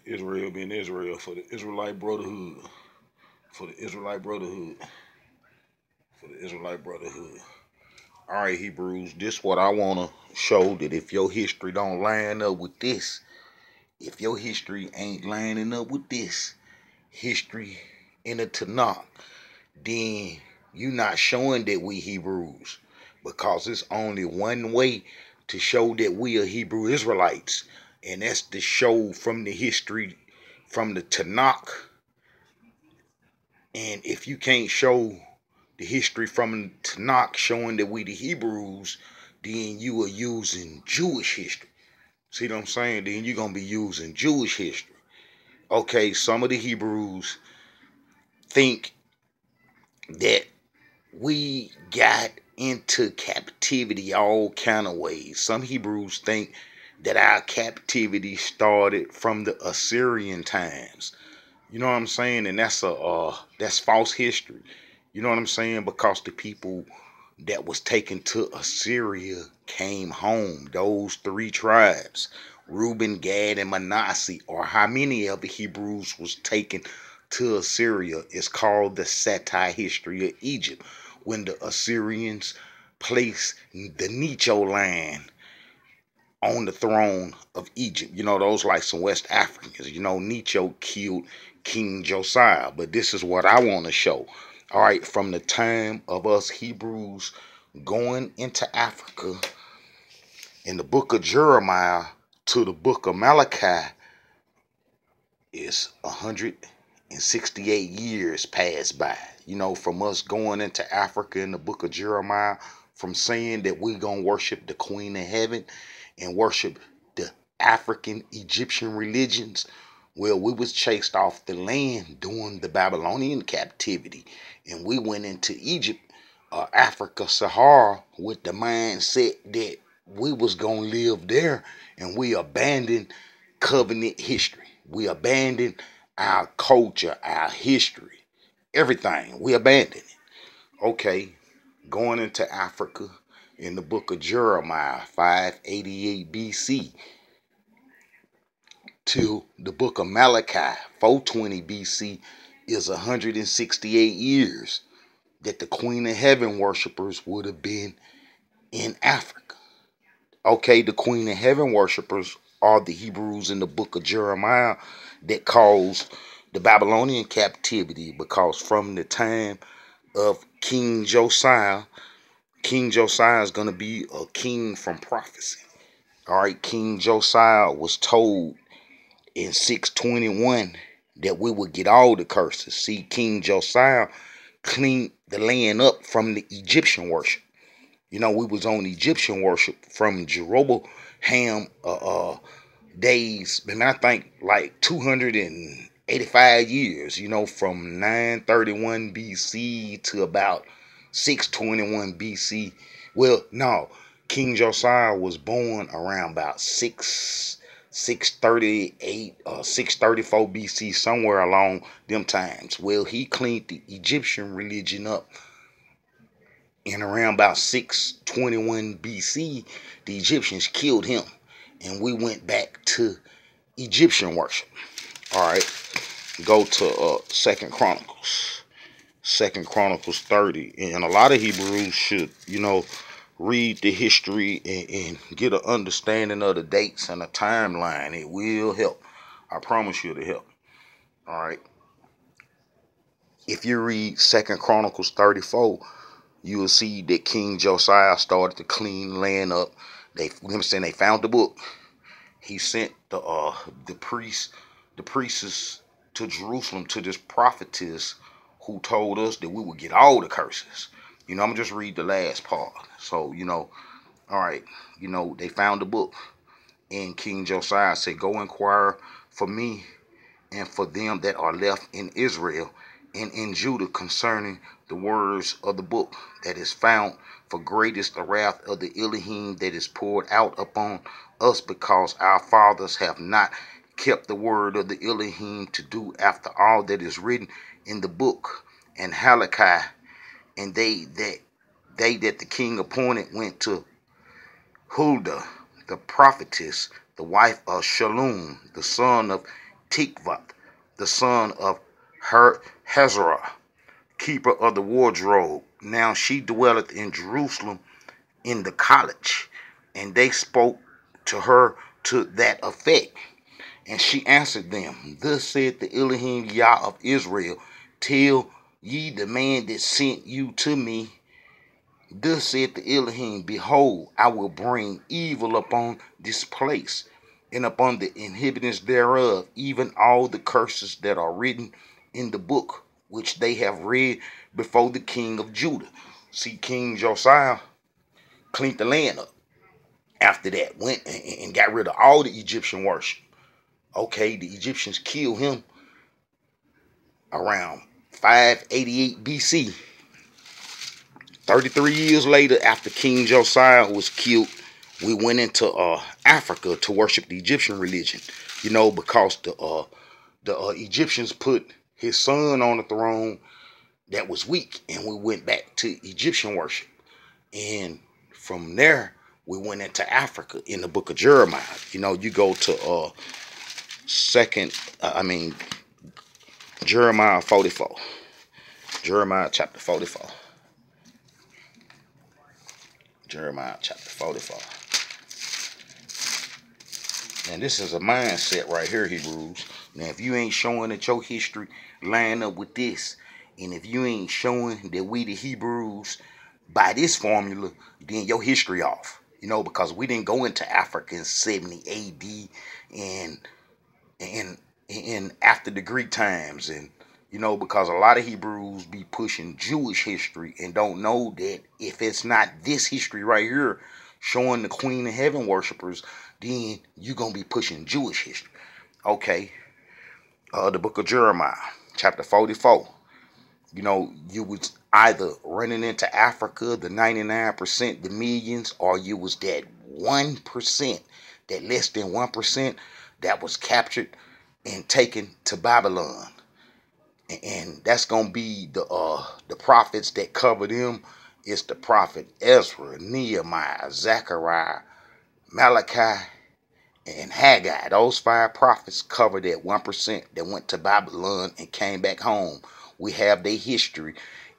Israel being Israel, for the Israelite brotherhood, for the Israelite brotherhood, for the Israelite brotherhood. All right, Hebrews, this what I want to show, that if your history don't line up with this, if your history ain't lining up with this history in the Tanakh, then you not showing that we Hebrews, because it's only one way to show that we are Hebrew Israelites, and that's to show from the history from the Tanakh. And if you can't show the history from Tanakh showing that we the Hebrews, then you are using Jewish history. See what I'm saying? Then you're gonna be using Jewish history. Okay, some of the Hebrews think that we got into captivity all kind of ways. Some Hebrews think that our captivity started from the Assyrian times. You know what I'm saying? And that's false history. You know what I'm saying? Because the people that was taken to Assyria came home. Those three tribes, Reuben, Gad, and Manasseh, or how many of the Hebrews was taken to Assyria, is called the Satai history of Egypt, when the Assyrians placed the Necho land on the throne of Egypt. You know, those like some West Africans. You know, Necho killed King Josiah. But this is what I want to show. All right, from the time of us Hebrews going into Africa, in the book of Jeremiah to the book of Malachi, is 168 years passed by. You know, from us going into Africa in the book of Jeremiah, from saying that we're going to worship the Queen of Heaven and worship the African Egyptian religions. Well, we was chased off the land during the Babylonian captivity, and we went into Egypt, Africa, Sahara, with the mindset that we was gonna live there, and we abandoned covenant history. We abandoned our culture, our history, everything. We abandoned it. Okay, going into Africa in the book of Jeremiah, 588 BC, to the book of Malachi, 420 BC, is 168 years that the Queen of Heaven worshipers would have been in Africa. Okay, the Queen of Heaven worshipers are the Hebrews in the book of Jeremiah that caused the Babylonian captivity, because from the time of King Josiah is going to be a king from prophecy. All right, King Josiah was told in 621 that we would get all the curses. See, King Josiah cleaned the land up from the Egyptian worship. You know, we was on Egyptian worship from Jeroboam days, and I think like 285 years, you know, from 931 BC to about 621 BC. Well, no, King Josiah was born around about 638 or 634 BC, somewhere along them times. Well, he cleaned the Egyptian religion up in around about 621 BC. The Egyptians killed him, and we went back to Egyptian worship. All right, go to Second Chronicles 30, and a lot of Hebrews should, you know, read the history and get an understanding of the dates and the timeline. It will help. I promise you it'll help. All right. If you read Second Chronicles 34, you will see that King Josiah started to clean land up. They found the book. He sent the priests to Jerusalem to this prophetess who told us that we would get all the curses. You know, I'm gonna just read the last part. So, you know, all right, you know, they found the book, and King Josiah said, "Go inquire for me and for them that are left in Israel and in Judah concerning the words of the book that is found, for great is the wrath of the Elohim that is poured out upon us, because our fathers have not kept the word of the Elohim to do after all that is written in the book." And Halakah and they that the king appointed went to Huldah, the prophetess, the wife of Shallum, the son of Tikvath, the son of Hezrah, keeper of the wardrobe. Now she dwelleth in Jerusalem in the college. And they spoke to her to that effect. And she answered them, Thus said the Elohim Yah of Israel, Tell ye the man that sent you to me, Thus said the Elohim, Behold, I will bring evil upon this place, and upon the inhabitants thereof, even all the curses that are written in the book, which they have read before the king of Judah. See, King Josiah cleaned the land up. After that, went and got rid of all the Egyptian worship. Okay, the Egyptians killed him around 588 BC. 33 years later, after King Josiah was killed, we went into Africa to worship the Egyptian religion. You know, because the Egyptians put his son on the throne that was weak, and we went back to Egyptian worship. And from there, we went into Africa in the book of Jeremiah. You know, you go to Jeremiah 44. Jeremiah chapter 44. Jeremiah chapter 44. And this is a mindset right here, Hebrews. Now, if you ain't showing that your history line up with this, and if you ain't showing that we the Hebrews by this formula, then your history off. You know, because we didn't go into Africa in 70 AD and after the Greek times, and you know, because a lot of Hebrews be pushing Jewish history and don't know that if it's not this history right here showing the Queen of Heaven worshipers, then you're going to be pushing Jewish history. Okay. The book of Jeremiah, chapter 44. You know, you was either running into Africa, the 99%, the millions, or you was that 1%, that less than 1% that was captured and taken to Babylon. And that's gonna be the prophets that cover them. It's the prophet Ezra, Nehemiah, Zechariah, Malachi, and Haggai. Those 5 prophets covered that 1% that went to Babylon and came back home. We have their history,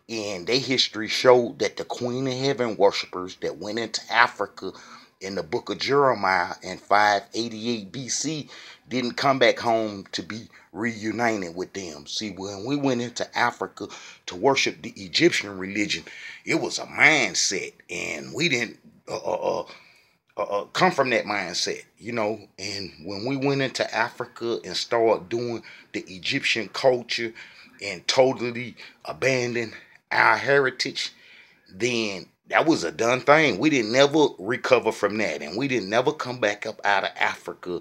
and their history showed that the Queen of Heaven worshipers that went into Africa in the book of Jeremiah in 588 BC didn't come back home to be reunited with them. See, when we went into Africa to worship the Egyptian religion, it was a mindset, and we didn't come from that mindset, you know. And when we went into Africa and started doing the Egyptian culture and totally abandoned our heritage, then that was a done thing. We didn't never recover from that, and we didn't never come back up out of Africa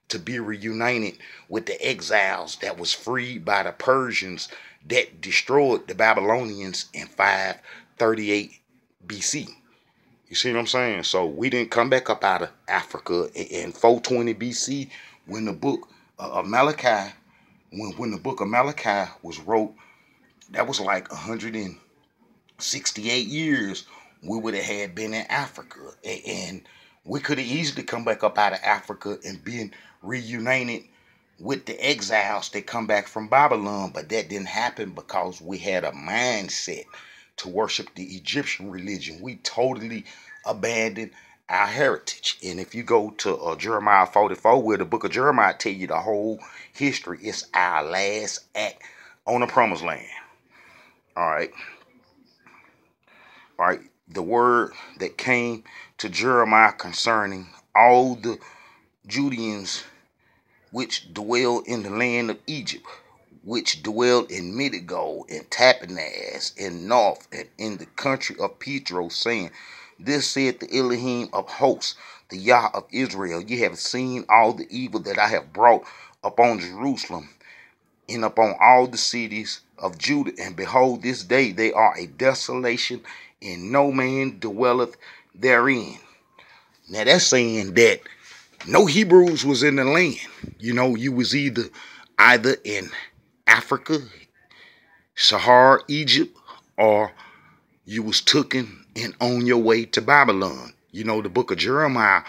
to be reunited with the exiles that was freed by the Persians that destroyed the Babylonians in 538 BC. You see what I'm saying? So we didn't come back up out of Africa in 420 BC when the book of Malachi, when the book of Malachi was wrote. That was like 168 years we would have had been in Africa, and we could have easily come back up out of Africa and been reunited with the exiles that come back from Babylon, but that didn't happen because we had a mindset to worship the Egyptian religion. We totally abandoned our heritage. And if you go to Jeremiah 44, where the book of Jeremiah tell you the whole history, it's our last act on the promised land. All right. All right. The word that came to Jeremiah concerning all the Judeans which dwell in the land of Egypt, which dwell in Midigo and Tapanhes and North and in the country of Petro, saying, This said the Elohim of hosts, the Yah of Israel, ye have seen all the evil that I have brought upon Jerusalem and upon all the cities of Judah, and behold, this day they are a desolation, and no man dwelleth therein. Now that's saying that no Hebrews was in the land. You know, you was either in Africa, Sahara, Egypt, or you was taken and on your way to Babylon. You know, the book of Jeremiah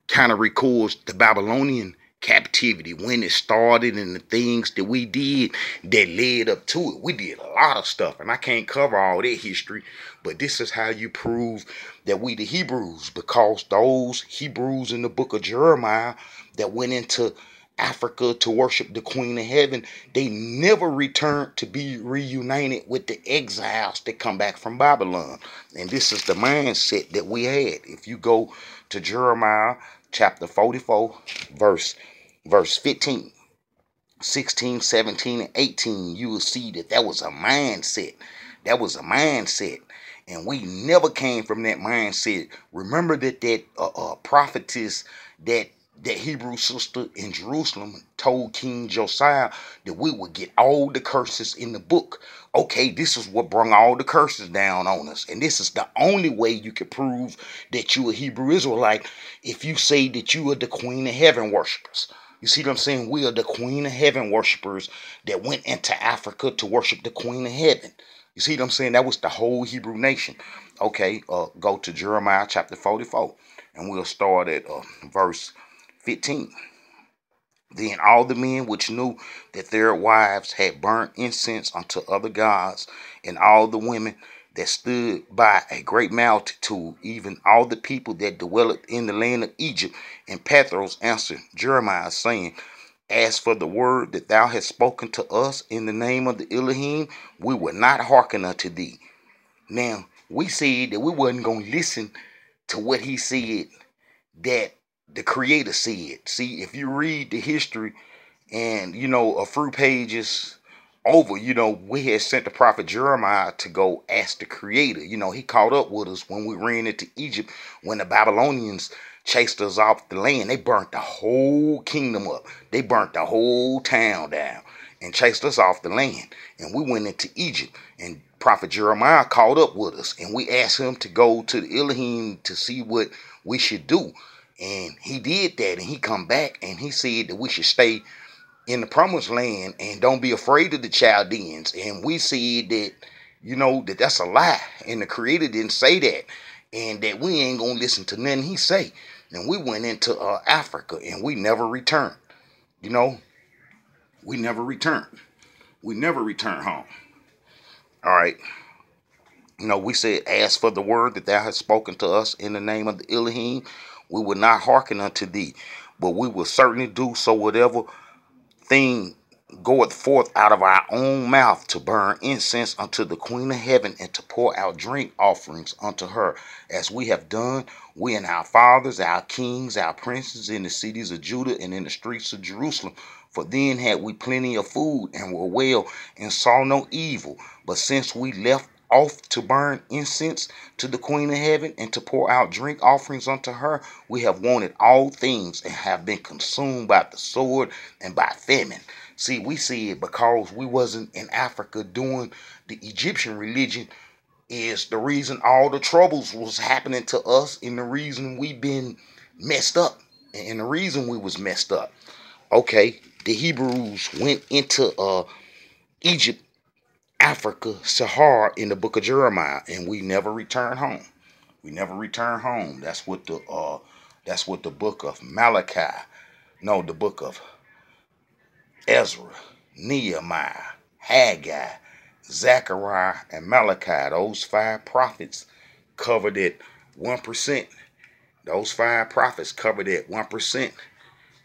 kind of records the Babylonian captivity, when it started, and the things that we did that led up to it. We did a lot of stuff, and I can't cover all that history, but this is how you prove that we the Hebrews, because those Hebrews in the book of Jeremiah that went into Africa to worship the Queen of Heaven, they never returned to be reunited with the exiles that come back from Babylon. And this is the mindset that we had. If you go to Jeremiah chapter 44, verse 15, 16, 17, and 18, you will see that that was a mindset. That was a mindset. And we never came from that mindset. Remember that prophetess, that Hebrew sister in Jerusalem told King Josiah that we would get all the curses in the book. Okay, this is what brought all the curses down on us. And this is the only way you can prove that you a Hebrew Israelite, if you say that you are the Queen of Heaven worshipers. You see what I'm saying? We are the Queen of Heaven worshipers that went into Africa to worship the Queen of Heaven. You see what I'm saying? That was the whole Hebrew nation. Okay, go to Jeremiah chapter 44, and we'll start at verse 15. Then all the men which knew that their wives had burnt incense unto other gods, and all the women that stood by, a great multitude, even all the people that dwelled in the land of Egypt and Pathros, answered Jeremiah, saying, As for the word that thou hast spoken to us in the name of the Elohim, we will not hearken unto thee. Now, we said that we wasn't going to listen to what he said that the Creator said. See, if you read the history and, a few pages over, we had sent the prophet Jeremiah to go ask the Creator. He caught up with us when we ran into Egypt, when the Babylonians chased us off the land. They burnt the whole kingdom up. They burnt the whole town down and chased us off the land. And we went into Egypt, and prophet Jeremiah caught up with us, and we asked him to go to the Elohim to see what we should do. And he did that, and he come back, and he said that we should stay in the promised land and don't be afraid of the Chaldeans. And we said that, that that's a lie, and the Creator didn't say that, and that we ain't gonna listen to nothing he say. And we went into Africa, and we never returned. We never returned. We never returned home. All right. We said, As for the word that thou hast spoken to us in the name of the Elohim, we will not hearken unto thee, but we will certainly do so whatever thing goeth forth out of our own mouth, to burn incense unto the Queen of Heaven, and to pour out drink offerings unto her, as we have done, we and our fathers, our kings, our princes, in the cities of Judah and in the streets of Jerusalem. For then had we plenty of food, and were well, and saw no evil. But since we left off to burn incense to the Queen of Heaven, and to pour out drink offerings unto her, we have wanted all things, and have been consumed by the sword and by famine. See, we see it because we wasn't in Africa doing the Egyptian religion is the reason all the troubles was happening to us, and the reason we been messed up, and the reason we was messed up. Okay, the Hebrews went into Egypt, Africa, Sahara, in the book of Jeremiah, and we never returned home. We never returned home. That's what the book of Malachi, no, the book of Ezra, Nehemiah, Haggai, Zechariah, and Malachi, those 5 prophets covered it 1%. Those 5 prophets covered it 1%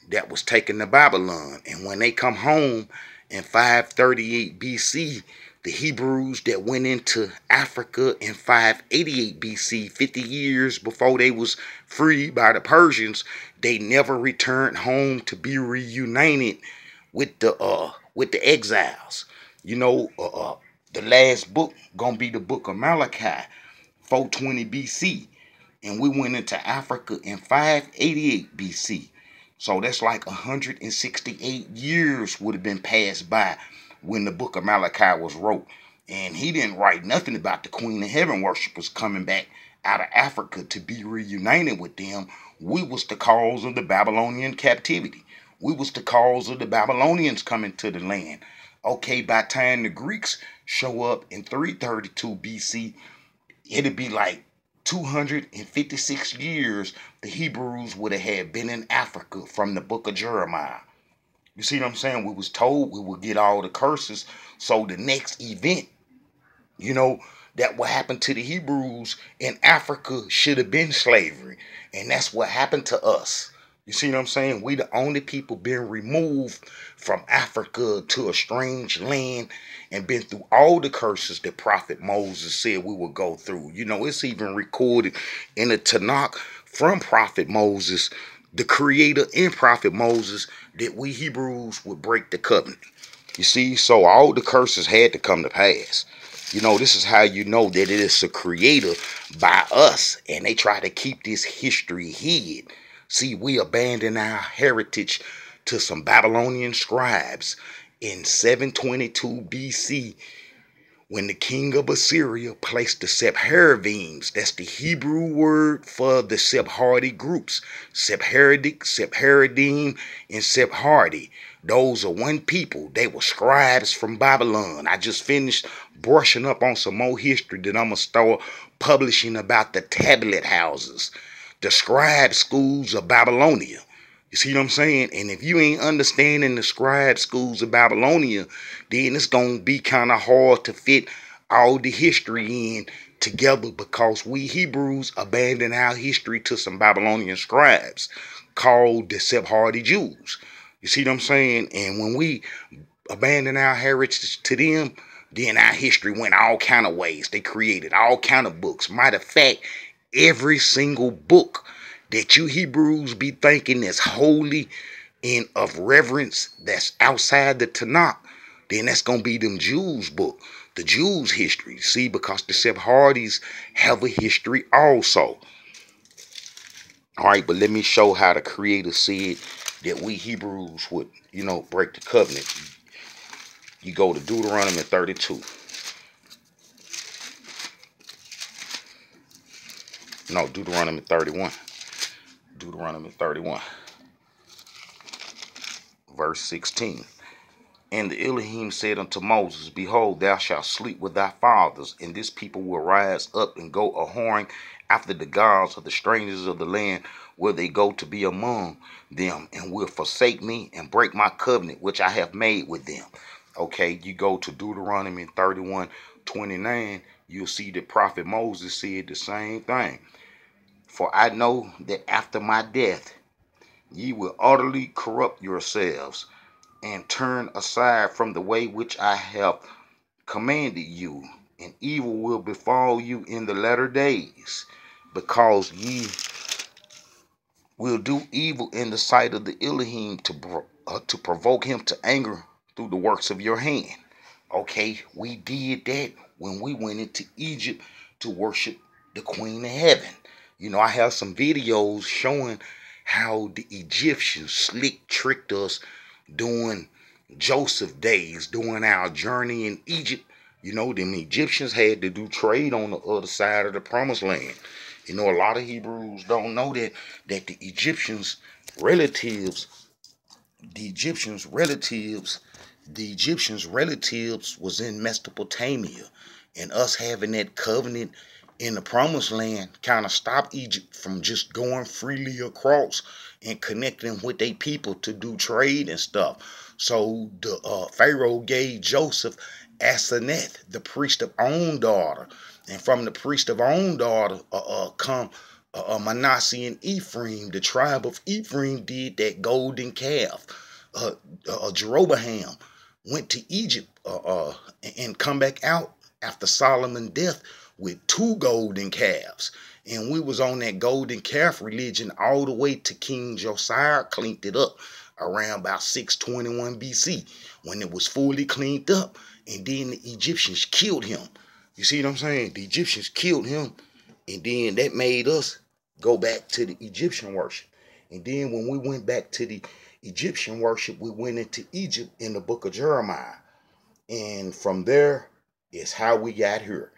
that was taken to Babylon. And when they come home in 538 BC, the Hebrews that went into Africa in 588 BC, 50 years before they was freed by the Persians, they never returned home to be reunited with the exiles. The last book gonna be the book of Malachi, 420 BC, and we went into Africa in 588 BC. So that's like 168 years would have been passed by when the book of Malachi was wrote. And he didn't write nothing about the Queen of Heaven worshipers coming back out of Africa to be reunited with them. We was the cause of the Babylonian captivity. We was the cause of the Babylonians coming to the land. Okay, by the time the Greeks show up in 332 BC, it'd be like 256 years the Hebrews would have had been in Africa from the book of Jeremiah. You see what I'm saying? We was told we would get all the curses. So the next event, you know, that what happened to the Hebrews in Africa should have been slavery. And that's what happened to us. You see what I'm saying? We the only people being removed from Africa to a strange land and been through all the curses that Prophet Moses said we would go through. You know, it's even recorded in the Tanakh from Prophet Moses, the creator and Prophet Moses, that we Hebrews would break the covenant. You see, so all the curses had to come to pass. You know, this is how you know that it is a creator by us. And they try to keep this history hid. See, we abandoned our heritage to some Babylonian scribes in 722 BC when the king of Assyria placed the Sephardims, that's the Hebrew word for the Sephardi groups, Sephardic, Sephardim, and Sephardi. Those are one people. They were scribes from Babylon. I just finished brushing up on some more history that I'm going to start publishing about the tablet houses, the scribe schools of Babylonia. You see what I'm saying? And if you ain't understanding the scribe schools of Babylonia, then it's going to be kind of hard to fit all the history in together because we Hebrews abandoned our history to some Babylonian scribes called the Sephardi Jews. You see what I'm saying? And when we abandoned our heritage to them, then our history went all kind of ways. They created all kind of books. Matter of fact, every single book that you Hebrews be thinking that's holy and of reverence that's outside the Tanakh, then that's going to be them Jews' book, the Jews' history. See, because the Sephardis have a history also. All right, but let me show how the Creator said that we Hebrews would, you know, break the covenant. You go to Deuteronomy 32. No, Deuteronomy 31. Deuteronomy 31. Verse 16. And the Elohim said unto Moses, Behold, thou shalt sleep with thy fathers, and this people will rise up and go a-whoring after the gods of the strangers of the land where they go to be among them, and will forsake me and break my covenant which I have made with them. Okay, you go to Deuteronomy 31:29, you'll see the prophet Moses said the same thing. For I know that after my death ye will utterly corrupt yourselves, and turn aside from the way which I have commanded you, and evil will befall you in the latter days, because ye will do evil in the sight of the Elohim to provoke him to anger through the works of your hand. Okay, we did that when we went into Egypt to worship the Queen of Heaven. You know, I have some videos showing how the Egyptians slick tricked us during Joseph days, during our journey in Egypt. You know, them Egyptians had to do trade on the other side of the promised land. You know, a lot of Hebrews don't know that the Egyptians relatives was in Mesopotamia, and us having that covenant in the promised land kind of stopped Egypt from just going freely across and connecting with their people to do trade and stuff. So the Pharaoh gave Joseph Asenath, the priest of own daughter, and from the priest of own daughter come Manasseh and Ephraim. The tribe of Ephraim did that golden calf. Jeroboam went to Egypt and come back out after Solomon's death with 2 golden calves. And we was on that golden calf religion all the way to King Josiah cleaned it up around about 621 BC when it was fully cleaned up. And then the Egyptians killed him. You see what I'm saying? The Egyptians killed him. And then that made us go back to the Egyptian worship. And then when we went back to the Egyptian worship, we went into Egypt in the book of Jeremiah. And from there is how we got here.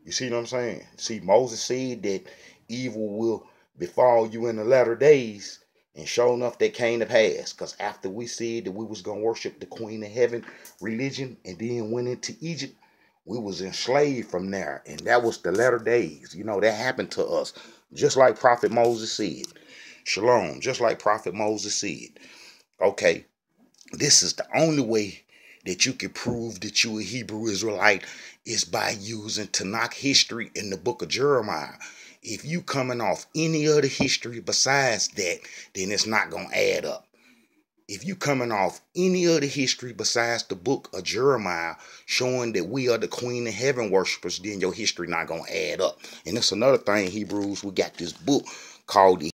You see what I'm saying? See, Moses said that evil will befall you in the latter days. And sure enough, that came to pass. Because after we said that we was going to worship the Queen of Heaven religion and then went into Egypt, We was enslaved from there, and that was the latter days. You know, that happened to us, just like Prophet Moses said. Shalom, just like Prophet Moses said. Okay, this is the only way that you can prove that you a Hebrew Israelite is by using Tanakh history in the book of Jeremiah. If you coming off any other history besides that, then it's not going to add up. If you coming off any other history besides the book of Jeremiah showing that we are the Queen of Heaven worshipers, then your history not going to add up. And that's another thing, Hebrews, we got this book called the